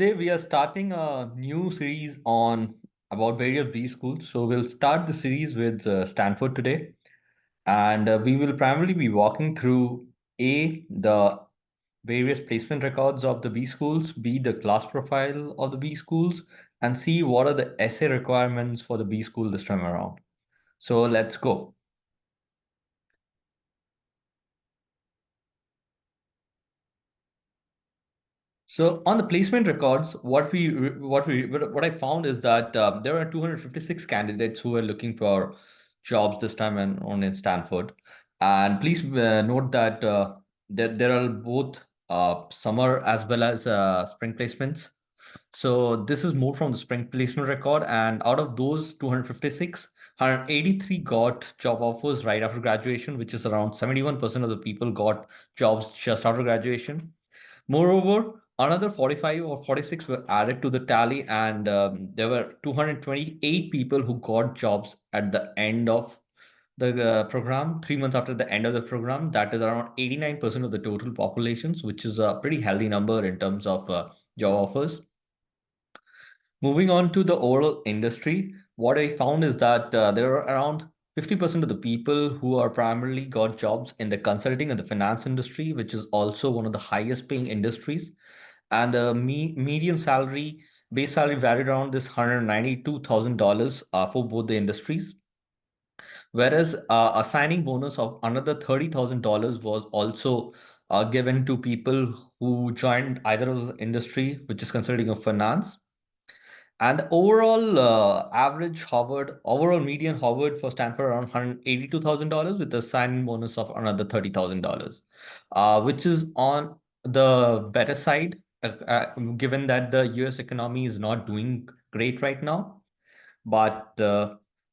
Today we are starting a new series on about various B schools. So we'll start the series with Stanford today, and we will primarily be walking through the various placement records of the B schools, B the class profile of the B schools, and C what are the essay requirements for the B school this time around. So let's go. So on the placement records, what I found is that there are 256 candidates who are looking for jobs this time and on in Stanford. And please note that there are both summer as well as spring placements. So this is more from the spring placement record, and out of those 256, 183 got job offers right after graduation, which is around 71% of the people got jobs just after graduation. Moreover, another 45 or 46 were added to the tally, and there were 228 people who got jobs at the end of the program, 3 months after the end of the program. That is around 89% of the total populations, which is a pretty healthy number in terms of job offers. Moving on to the overall industry, what I found is that there are around 50% of the people who are primarily got jobs in the consulting and the finance industry, which is also one of the highest paying industries. And the median salary, base salary varied around this $192,000 for both the industries. Whereas a signing bonus of another $30,000 was also given to people who joined either of the industry, which is consulting or finance. And the overall overall median hovered for Stanford around $182,000 with a signing bonus of another $30,000, which is on the better side, given that the US economy is not doing great right now. But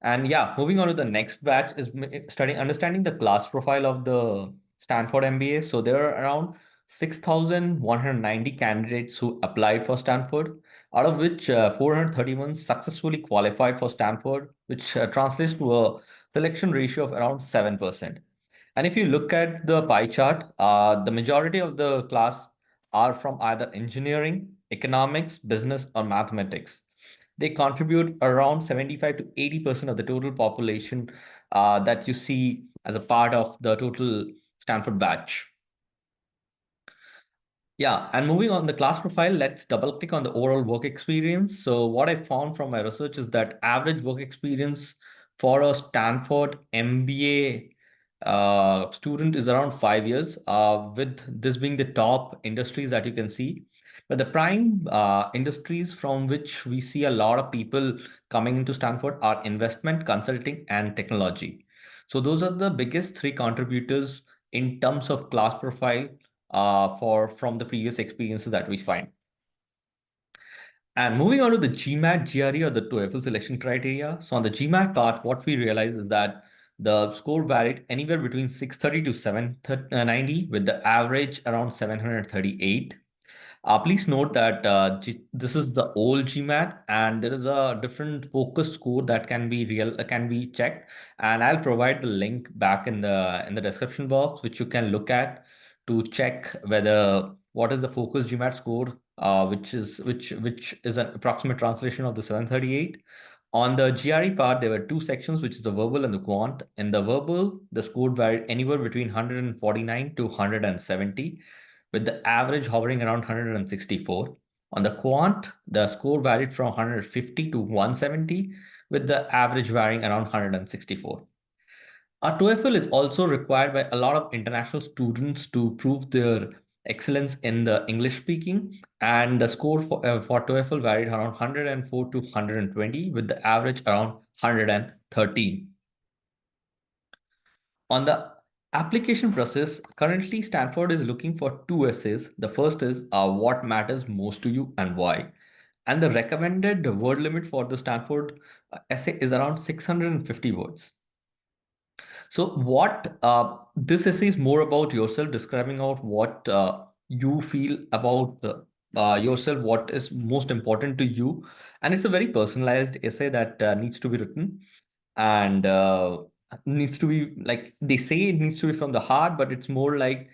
and yeah, moving on to the next batch is studying understanding the class profile of the Stanford MBA. So there are around 6,190 candidates who applied for Stanford, out of which 431 successfully qualified for Stanford, which translates to a selection ratio of around 7%. And if you look at the pie chart, the majority of the class are from either engineering, economics, business, or mathematics. They contribute around 75 to 80% of the total population that you see as a part of the total Stanford batch. Yeah, and moving on the class profile, let's double click on the overall work experience. So what I found from my research is that average work experience for a Stanford MBA student is around 5 years, with this being the top industries that you can see. But the prime industries from which we see a lot of people coming into Stanford are investment, consulting, and technology. So those are the biggest three contributors in terms of class profile for from the previous experiences that we find. And moving on to the GMAT, GRE, or the TOEFL selection criteria. So on the GMAT part, what we realize is that the score varied anywhere between 630 to 790, with the average around 738. Please note that this is the old GMAT, and there is a different focus score that can be checked, and I'll provide the link back in the description box, which you can look at to check whether what is the focus GMAT score, which is an approximate translation of the 738. On the GRE part, there were two sections, which is the verbal and the quant. In the verbal, the score varied anywhere between 149 to 170, with the average hovering around 164. On the quant, the score varied from 150 to 170, with the average varying around 164. A TOEFL is also required by a lot of international students to prove their excellence in the English speaking, and the score for TOEFL varied around 104 to 120, with the average around 113. On the application process, currently Stanford is looking for two essays. The first is what matters most to you and why. And the recommended word limit for the Stanford essay is around 650 words. So what this essay is more about yourself, describing out what you feel about yourself, what is most important to you. And it's a very personalized essay that needs to be written, and needs to be, like they say, it needs to be from the heart, but it's more like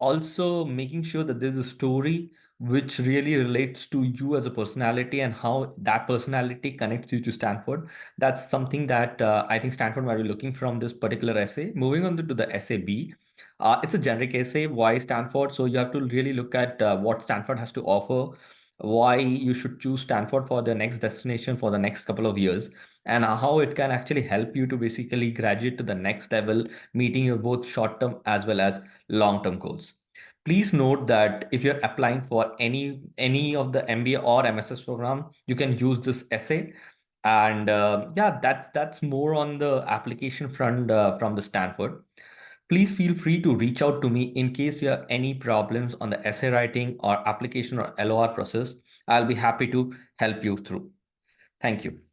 also making sure that there's a story which really relates to you as a personality and how that personality connects you to Stanford. That's something that I think Stanford might be looking from this particular essay. Moving on to the essay B, it's a generic essay. Why Stanford? So you have to really look at what Stanford has to offer, why you should choose Stanford for the next destination for the next couple of years, and how it can actually help you to basically graduate to the next level, meeting your both short-term as well as long-term goals. Please note that if you're applying for any of the MBA or MSS program, you can use this essay. And yeah, that's more on the application front from the Stanford. Please feel free to reach out to me in case you have any problems on the essay writing or application or LOR process. I'll be happy to help you through. Thank you.